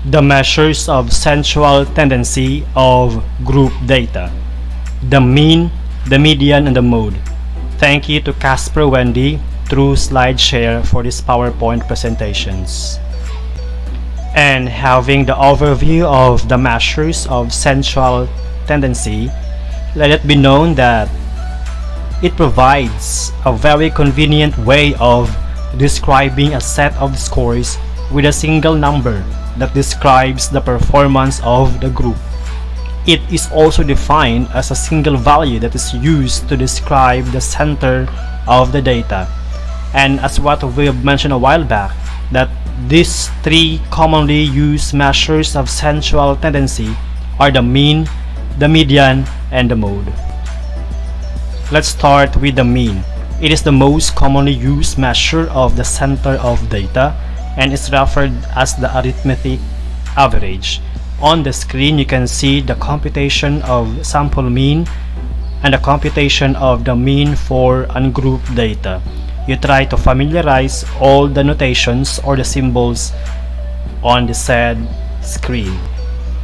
The measures of central tendency of group data: the mean, the median, and the mode. Thank you to Casper Wendy through SlideShare for these PowerPoint presentations. And having the overview of the measures of central tendency, let it be known that it provides a very convenient way of describing a set of scores with a single number that describes the performance of the group. It is also defined as a single value that is used to describe the center of the data. And as what we have mentioned a while back, that these three commonly used measures of central tendency are the mean, the median, and the mode. Let's start with the mean. It is the most commonly used measure of the center of data and is referred as the arithmetic average. On the screen you can see the computation of sample mean and the computation of the mean for ungrouped data. You try to familiarize all the notations or the symbols on the said screen.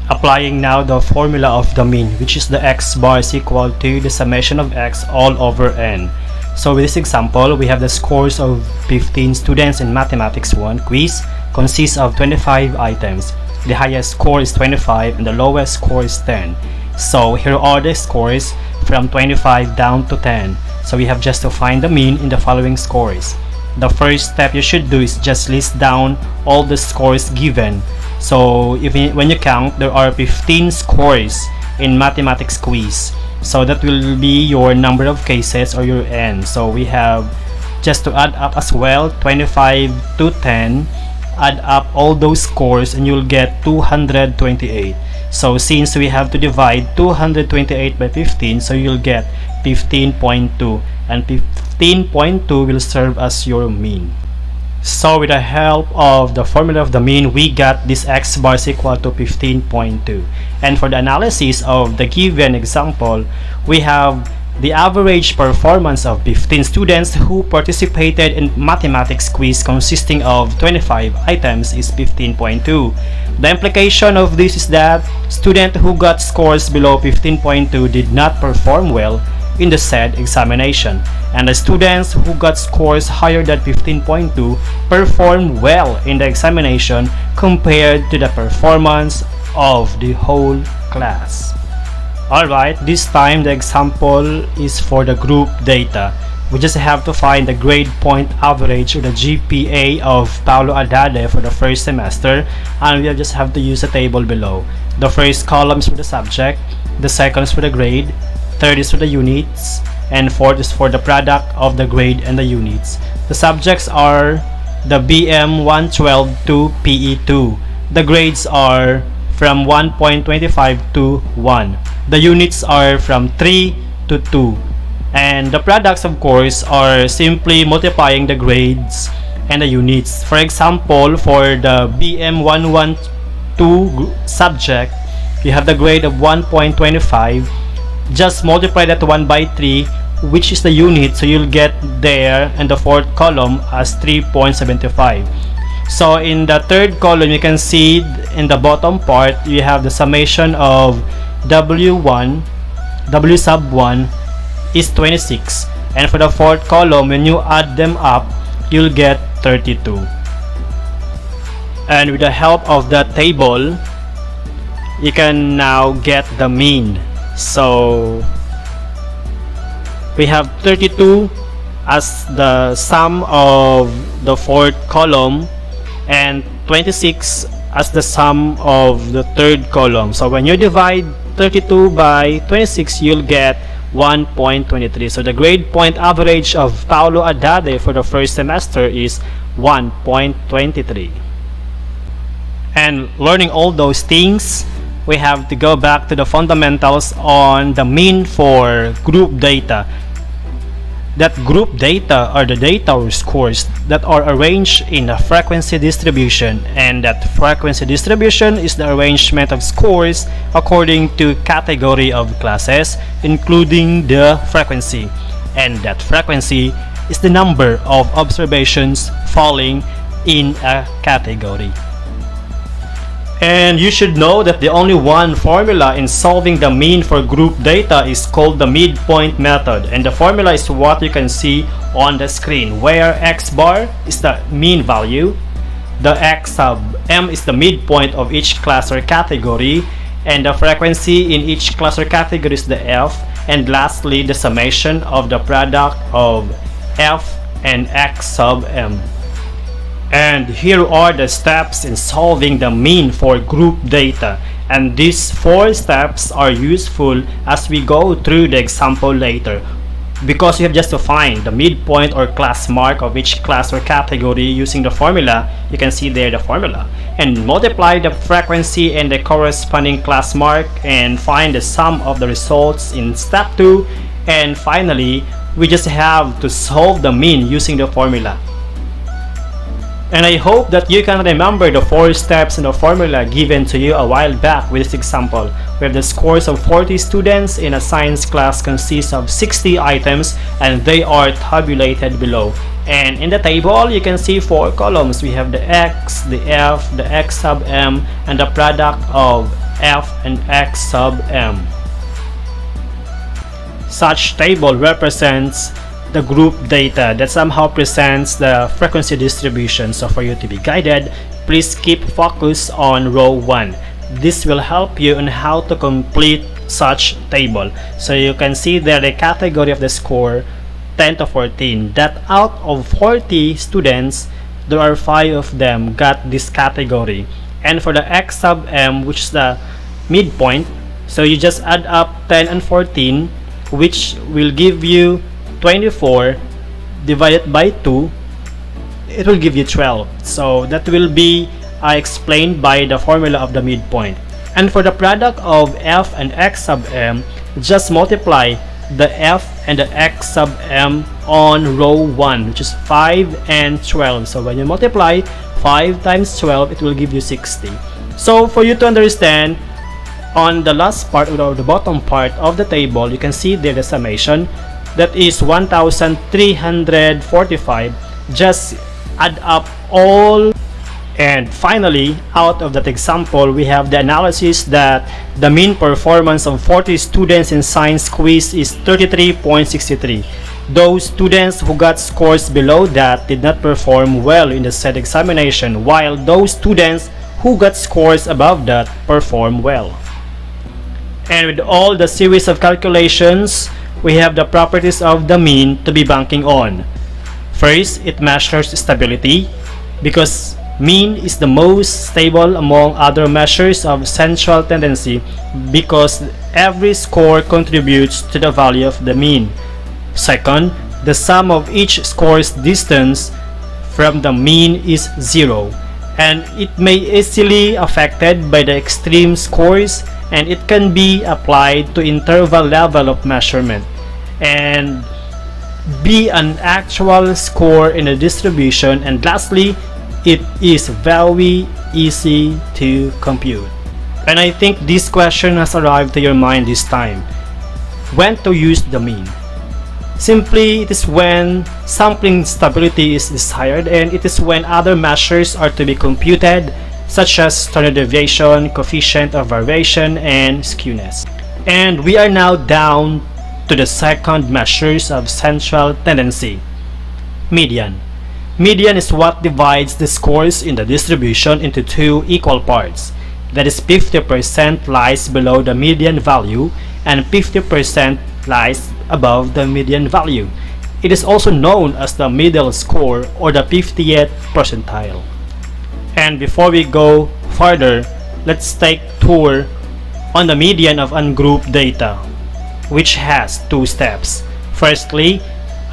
Applying now the formula of the mean, which is the x bar is equal to the summation of x all over n. So with this example, we have the scores of 15 students in Mathematics 1 quiz consists of 25 items. The highest score is 25 and the lowest score is 10. So here are the scores from 25 down to 10. So we have just to find the mean in the following scores. The first step you should do is just list down all the scores given. So when you count, there are 15 scores in Mathematics quiz. So that will be your number of cases or your n. So we have just to add up as well 25 to 10, add up all those scores and you'll get 228. So since we have to divide 228 by 15, so you'll get 15.2, and 15.2 will serve as your mean. So with the help of the formula of the mean, we got this x bar is equal to 15.2. And for the analysis of the given example, we have the average performance of 15 students who participated in mathematics quiz consisting of 25 items is 15.2. The implication of this is that students who got scores below 15.2 did not perform well in the said examination, and the students who got scores higher than 15.2 performed well in the examination compared to the performance of the whole class. Alright, this time the example is for the group data. We just have to find the grade point average or the GPA of Paulo Adade for the first semester, and we just have to use the table below. The first column is for the subject, the second is for the grade, third is for the units, and fourth is for the product of the grade and the units. The subjects are the BM 112 to PE2. The grades are from 1.25 to 1. The units are from 3 to 2. And the products, of course, are simply multiplying the grades and the units. For example, for the BM 112 subject, you have the grade of 1.25. Just multiply that 1 by 3, which is the unit, so you'll get there in the fourth column as 3.75. So in the third column, you can see in the bottom part, you have the summation of W1, W sub 1 is 26. And for the fourth column, when you add them up, you'll get 32. And with the help of that table, you can now get the mean. So we have 32 as the sum of the fourth column and 26 as the sum of the third column. So when you divide 32 by 26, you'll get 1.23. So the grade point average of Paulo Adade for the first semester is 1.23. And learning all those things, we have to go back to the fundamentals on the mean for group data. That group data are the data or scores that are arranged in a frequency distribution, and that frequency distribution is the arrangement of scores according to category of classes, including the frequency, and that frequency is the number of observations falling in a category. And you should know that the only one formula in solving the mean for group data is called the midpoint method, and the formula is what you can see on the screen, where x bar is the mean value, the x sub m is the midpoint of each class or category, and the frequency in each class or category is the f, and lastly the summation of the product of f and x sub m. And here are the steps in solving the mean for group data, and these 4 steps are useful as we go through the example later, because you have just to find the midpoint or class mark of each class or category using the formula. You can see there the formula, and multiply the frequency and the corresponding class mark and find the sum of the results in step 2, and finally we just have to solve the mean using the formula. And I hope that you can remember the 4 steps in the formula given to you a while back with this example, where the scores of 40 students in a science class consists of 60 items and they are tabulated below. And in the table, you can see 4 columns. We have the x, the f, the x sub m, and the product of f and x sub m. Such table represents the group data that somehow presents the frequency distribution. So for you to be guided, please keep focus on row 1. This will help you on how to complete such table. So you can see there the category of the score 10 to 14, that out of 40 students, there are 5 of them got this category. And for the x sub m, which is the midpoint, so you just add up 10 and 14, which will give you 24 divided by 2, it will give you 12. So that will be explained by the formula of the midpoint. And for the product of f and x sub m, just multiply the f and the x sub m on row 1, which is 5 and 12. So when you multiply 5 times 12, it will give you 60. So for you to understand, on the last part or the bottom part of the table, you can see there the summation. That is 1345. Just add up all, and finally out of that example we have the analysis that the mean performance of 40 students in science quiz is 33.63. Those students who got scores below that did not perform well in the said examination, while those students who got scores above that perform well. And with all the series of calculations, we have the properties of the mean to be banking on. First, it measures stability, because mean is the most stable among other measures of central tendency, because every score contributes to the value of the mean. Second, the sum of each score's distance from the mean is 0, and it may easily affected by the extreme scores, and it can be applied to interval level of measurement and be an actual score in a distribution. And lastly, it is very easy to compute. And I think this question has arrived to your mind this time. When to use the mean? Simply, it is when sampling stability is desired, and it is when other measures are to be computed, such as standard deviation, coefficient of variation, and skewness. And we are now down to the second measures of central tendency, median. Median is what divides the scores in the distribution into 2 equal parts. That is, 50% lies below the median value and 50% lies above the median value. It is also known as the middle score or the 50th percentile. And before we go further, let's take a tour on the median of ungrouped data, which has 2 steps. Firstly,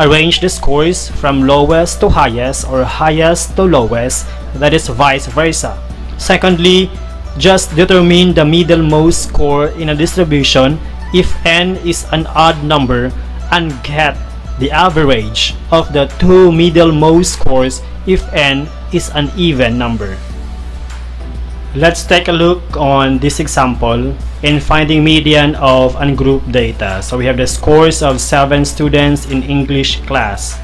arrange the scores from lowest to highest or highest to lowest, that is vice versa. Secondly, just determine the middlemost score in a distribution if n is an odd number, and get the average of the 2 middlemost scores if n is an even number. Let's take a look on this example in finding median of ungrouped data. So we have the scores of 7 students in English class.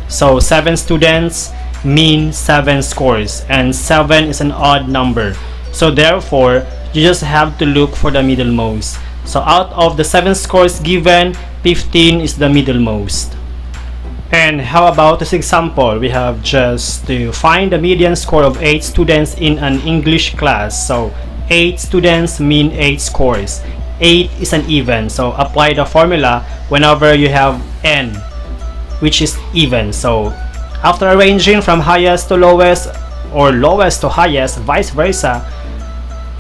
So 7 students mean 7 scores, and 7 is an odd number. So therefore, you just have to look for the middlemost. So out of the 7 scores given, 15 is the middlemost. And how about this example? We have just to find the median score of 8 students in an English class. So 8 students mean 8 scores. 8 is an even, so apply the formula whenever you have n, which is even. So after arranging from highest to lowest or lowest to highest, vice versa,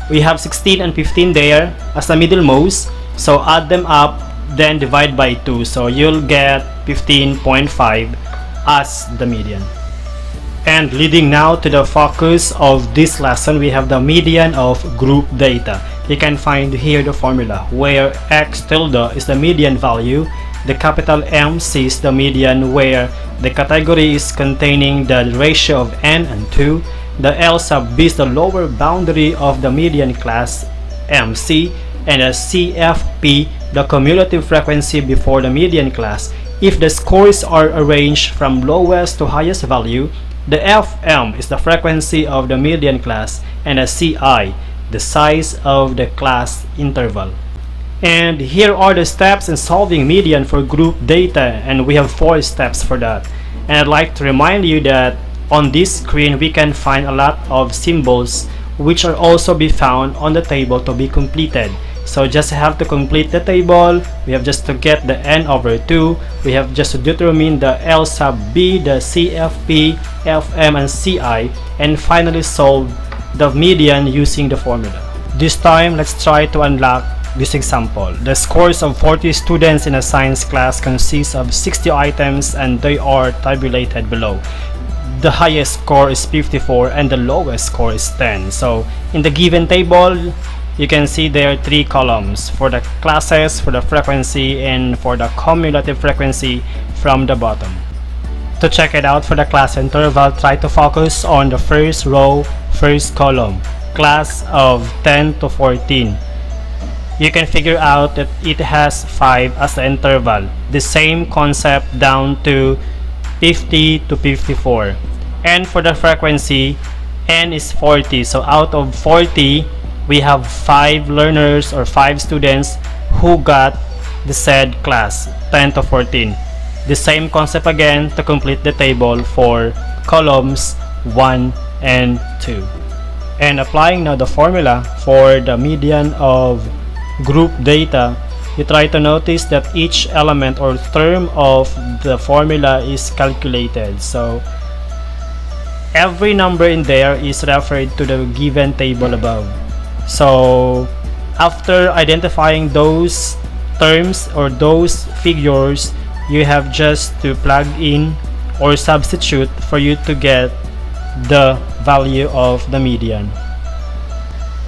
we have 16 and 15 there as the middlemost. So add them up, then divide by 2, so you'll get 15.5 as the median. And leading now to the focus of this lesson, we have the median of group data. You can find here the formula where x tilde is the median value, the capital MC is the median, where the category is containing the ratio of n and 2, the L sub b is the lower boundary of the median class MC, and the CFP the cumulative frequency before the median class. If the scores are arranged from lowest to highest value, the FM is the frequency of the median class, and the CI the size of the class interval. And here are the steps in solving median for group data, and we have 4 steps for that. And I'd like to remind you that on this screen we can find a lot of symbols which are also be found on the table to be completed. So just have to complete the table. We have just to get the n over 2. We have just to determine the L sub b, the CFP, FM, and CI, and finally solve the median using the formula. This time, let's try to unlock this example. The scores of 40 students in a science class consist of 60 items, and they are tabulated below. The highest score is 54 and the lowest score is 10. So in the given table, you can see there are 3 columns for the classes, for the frequency, and for the cumulative frequency from the bottom. To check it out for the class interval, try to focus on the first row, first column, class of 10 to 14. You can figure out that it has 5 as the interval. The same concept down to 50 to 54. And for the frequency, n is 40. So out of 40, we have 5 learners or 5 students who got the said class 10 to 14. The same concept again to complete the table for columns 1 and 2. And applying now the formula for the median of group data, you try to notice that each element or term of the formula is calculated. So every number in there is referred to the given table above. So after identifying those terms or those figures, you have just to plug in or substitute for you to get the value of the median.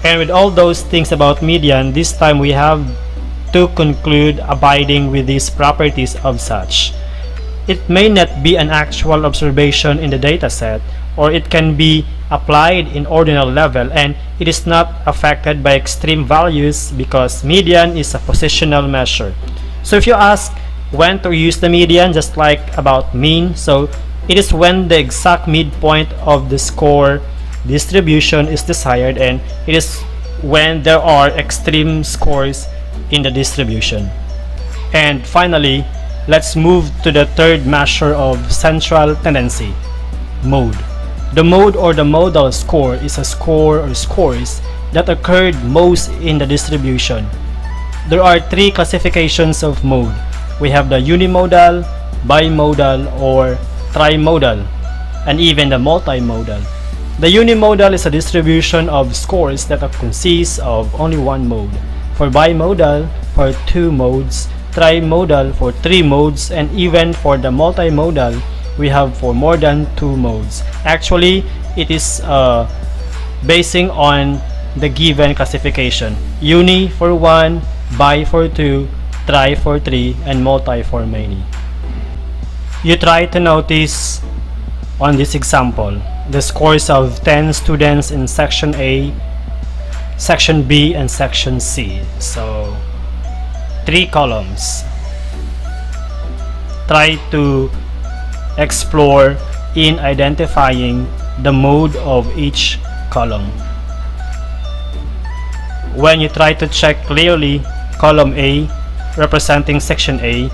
And with all those things about median, this time we have to conclude abiding with these properties of such. It may not be an actual observation in the dataset, or it can be applied in ordinal level, and it is not affected by extreme values because median is a positional measure. So if you ask when to use the median, just like about mean, so it is when the exact midpoint of the score distribution is desired, and it is when there are extreme scores in the distribution. And finally, let's move to the third measure of central tendency, mode. The mode or the modal score is a score or scores that occurred most in the distribution. There are 3 classifications of mode. We have the unimodal, bimodal, or trimodal, and even the multimodal. The unimodal is a distribution of scores that consists of only one mode. For bimodal, for 2 modes, trimodal for 3 modes, and even for the multimodal, we have for more than 2 modes. Actually, it is basing on the given classification. Uni for 1, bi for 2, tri for 3, and multi for many. You try to notice on this example the scores of 10 students in section A, section B, and section C. So 3 columns. Try to explore in identifying the mode of each column. When you try to check clearly column A representing section A,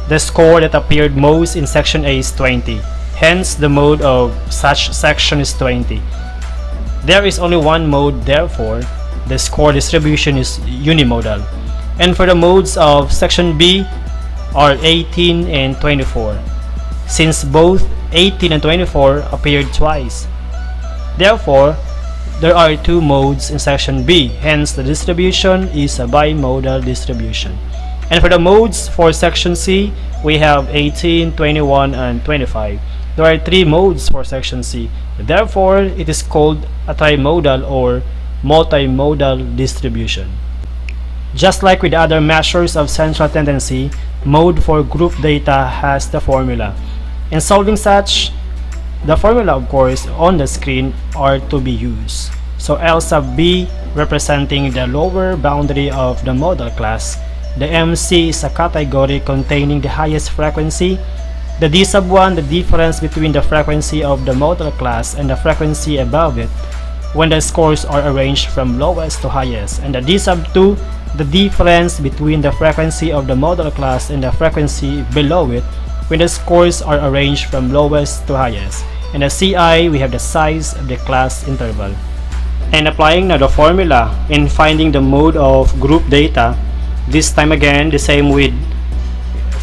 the score that appeared most in section A is 20. Hence, the mode of such section is 20. There is only one mode, therefore, the score distribution is unimodal. And for the modes of section B are 18 and 24, since both 18 and 24 appeared twice. Therefore, there are two modes in section B, hence the distribution is a bimodal distribution. And for the modes for section C, we have 18, 21, and 25. There are three modes for section C. Therefore, it is called a trimodal or multimodal distribution. Just like with other measures of central tendency, mode for group data has the formula. In solving such, the formula, of course, on the screen are to be used. So L sub B representing the lower boundary of the model class. The MC is a category containing the highest frequency. The D sub 1, the difference between the frequency of the model class and the frequency above it when the scores are arranged from lowest to highest. And the D sub 2, the difference between the frequency of the model class and the frequency below it when the scores are arranged from lowest to highest. And the CI, we have the size of the class interval. And applying now the formula in finding the mode of group data, this time again the same with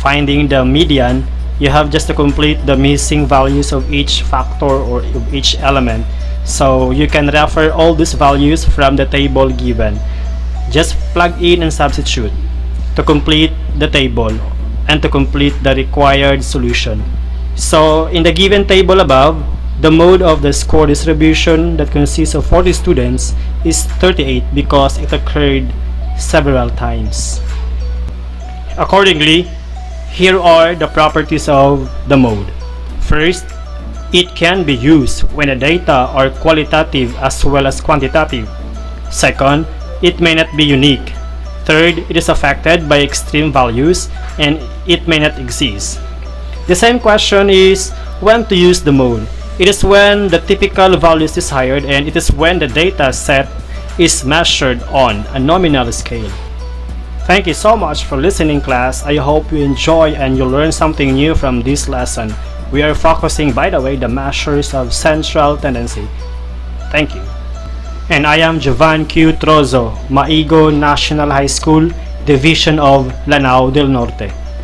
finding the median, you have just to complete the missing values of each factor or of each element. So you can refer all these values from the table given. Just plug in and substitute to complete the table and to complete the required solution. So in the given table above, the mode of the score distribution that consists of 40 students is 38 because it occurred several times. Accordingly, here are the properties of the mode. First, it can be used when the data are qualitative as well as quantitative. Second, it may not be unique. Third, it is affected by extreme values and it may not exist. The same question is when to use the mode. It is when the typical value is desired and it is when the data set is measured on a nominal scale. Thank you so much for listening, class. I hope you enjoy and you learn something new from this lesson. We are focusing, by the way, the measures of central tendency. Thank you. And I am Jovan Q. Trozo, Maigo National High School, Division of Lanao del Norte.